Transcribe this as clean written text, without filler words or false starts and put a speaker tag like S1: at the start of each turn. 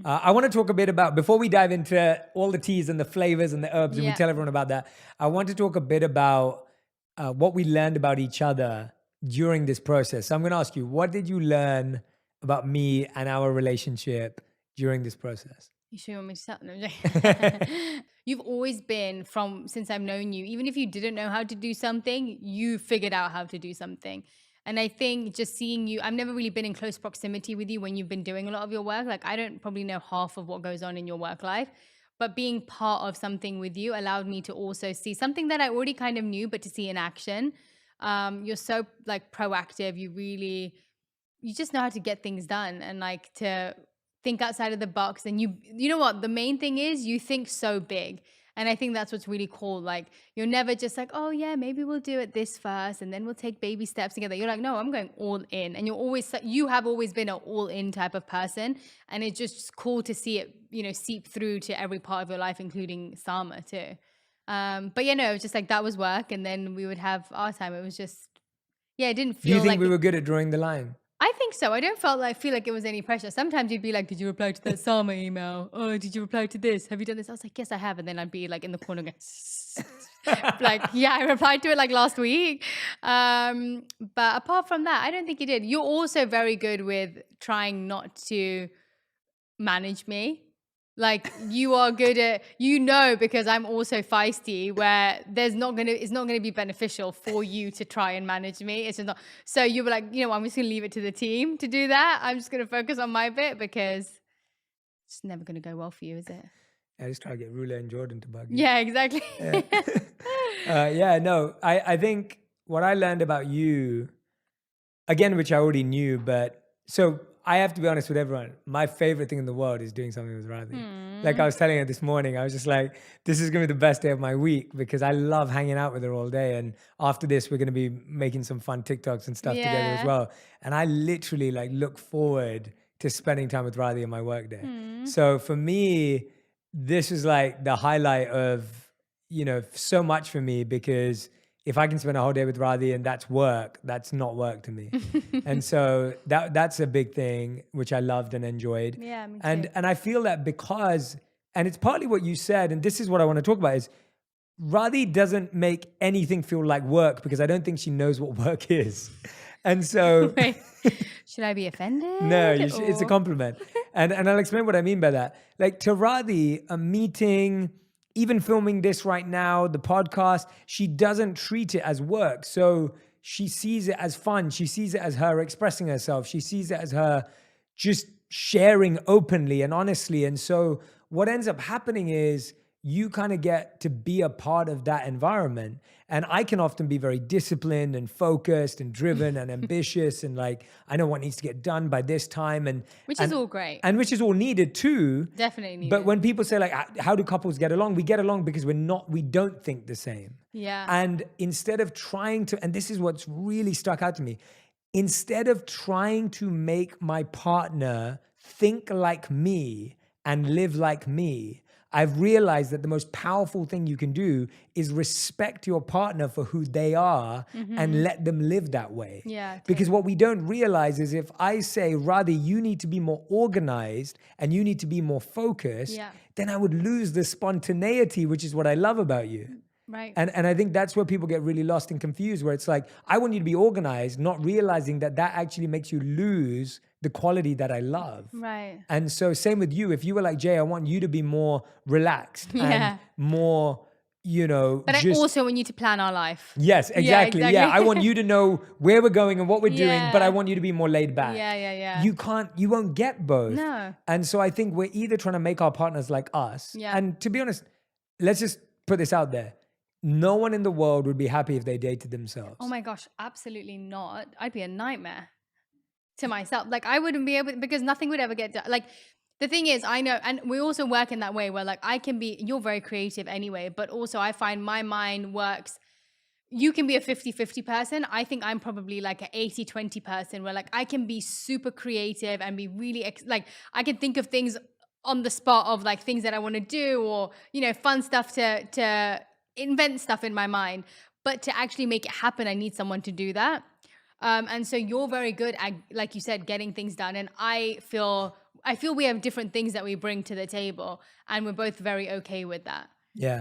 S1: I want to talk a bit about, before we dive into all the teas and the flavors and the herbs, and we tell everyone about that, I want to talk a bit about what we learned about each other during this process. So I'm going to ask you, what did you learn about me and our relationship during this process?
S2: You sure you want me to start? No, I'm joking. You've always been, since I've known you, even if you didn't know how to do something, you figured out how to do something. And I think just seeing you, I've never really been in close proximity with you when you've been doing a lot of your work. Like, I don't probably know half of what goes on in your work life, but being part of something with you allowed me to also see something that I already kind of knew, but to see in action. You're so like proactive. You just know how to get things done and like to think outside of the box. And you know what? The main thing is you think so big. And I think that's what's really cool. Like, you're never just like, oh yeah, maybe we'll do it this first and then we'll take baby steps together. You're like, no, I'm going all in. And you have always been an all in type of person. And it's just cool to see it, seep through to every part of your life, including Sama too. But yeah, no, it was just like that was work. And then we would have our time. It was just, yeah, it didn't
S1: Do you
S2: feel
S1: think
S2: like
S1: we were good at drawing the line?
S2: I think so. I don't feel like it was any pressure. Sometimes you'd be like, did you reply to that Sama email? Oh, did you reply to this? Have you done this? I was like, yes, I have. And then I'd be like in the corner going, like, yeah, I replied to it like last week. But apart from that, I don't think you did. You're also very good with trying not to manage me. Like, you are good at, because I'm also feisty, where it's not gonna be beneficial for you to try and manage me. It's just not. So you were like, I'm just gonna leave it to the team to do that. I'm just gonna focus on my bit because it's never gonna go well for you, is it?
S1: I just try to get Rula and Jordan to bug you.
S2: Yeah, exactly.
S1: I think what I learned about you, again, which I already knew, but so I have to be honest with everyone. My favorite thing in the world is doing something with Radhi. Like I was telling her this morning, I was just like, this is going to be the best day of my week because I love hanging out with her all day. And after this, we're going to be making some fun TikToks and stuff together as well. And I literally like look forward to spending time with Radhi in my work day. So for me, this is like the highlight of, so much for me because if I can spend a whole day with Radhi and that's work, that's not work to me. And so that's a big thing, which I loved and enjoyed.
S2: Yeah, me too.
S1: And I feel that because, and it's partly what you said, and this is what I want to talk about is, Radhi doesn't make anything feel like work because I don't think she knows what work is. And so...
S2: Wait, should I be offended?
S1: No, it's a compliment. And I'll explain what I mean by that. Like to Radhi, a meeting... Even filming this right now, the podcast, she doesn't treat it as work. So she sees it as fun. She sees it as her expressing herself. She sees it as her just sharing openly and honestly. And so what ends up happening is you kind of get to be a part of that environment. And I can often be very disciplined and focused and driven and ambitious and like, I know what needs to get done by this time.
S2: Which is all great.
S1: And which is all needed too.
S2: Definitely needed.
S1: But when people say like, how do couples get along? We get along because we don't think the same.
S2: Yeah.
S1: And instead of trying to, and this is what's really stuck out to me, instead of trying to make my partner think like me and live like me, I've realized that the most powerful thing you can do is respect your partner for who they are and let them live that way.
S2: Yeah.
S1: Because what we don't realize is if I say, Radhi, you need to be more organized and you need to be more focused, then I would lose the spontaneity, which is what I love about you.
S2: Right.
S1: And I think that's where people get really lost and confused, where it's like, I want you to be organized, not realizing that actually makes you lose the quality that I love.
S2: Right.
S1: And so same with you. If you were like, Jay, I want you to be more relaxed and more,
S2: But I also want you to plan our life.
S1: Yes, exactly. Yeah, I want you to know where we're going and what we're doing, but I want you to be more laid back.
S2: Yeah.
S1: You won't get both.
S2: No.
S1: And so I think we're either trying to make our partners like us.
S2: Yeah.
S1: And to be honest, let's just put this out there. No one in the world would be happy if they dated themselves.
S2: Oh my gosh, absolutely not. I'd be a nightmare to myself. Like I wouldn't be able to, because nothing would ever get done. Like the thing is, I know, and we also work in that way where like you're very creative anyway, but also I find my mind works. You can be a 50-50 person. I think I'm probably like an 80-20 person where like I can be super creative and be really like I can think of things on the spot of like things that I want to do or, fun stuff to invent stuff in my mind, but to actually make it happen, I need someone to do that. And so you're very good at, like you said, getting things done. And I feel I feel we have different things that we bring to the table, and we're both very okay with that.
S1: Yeah.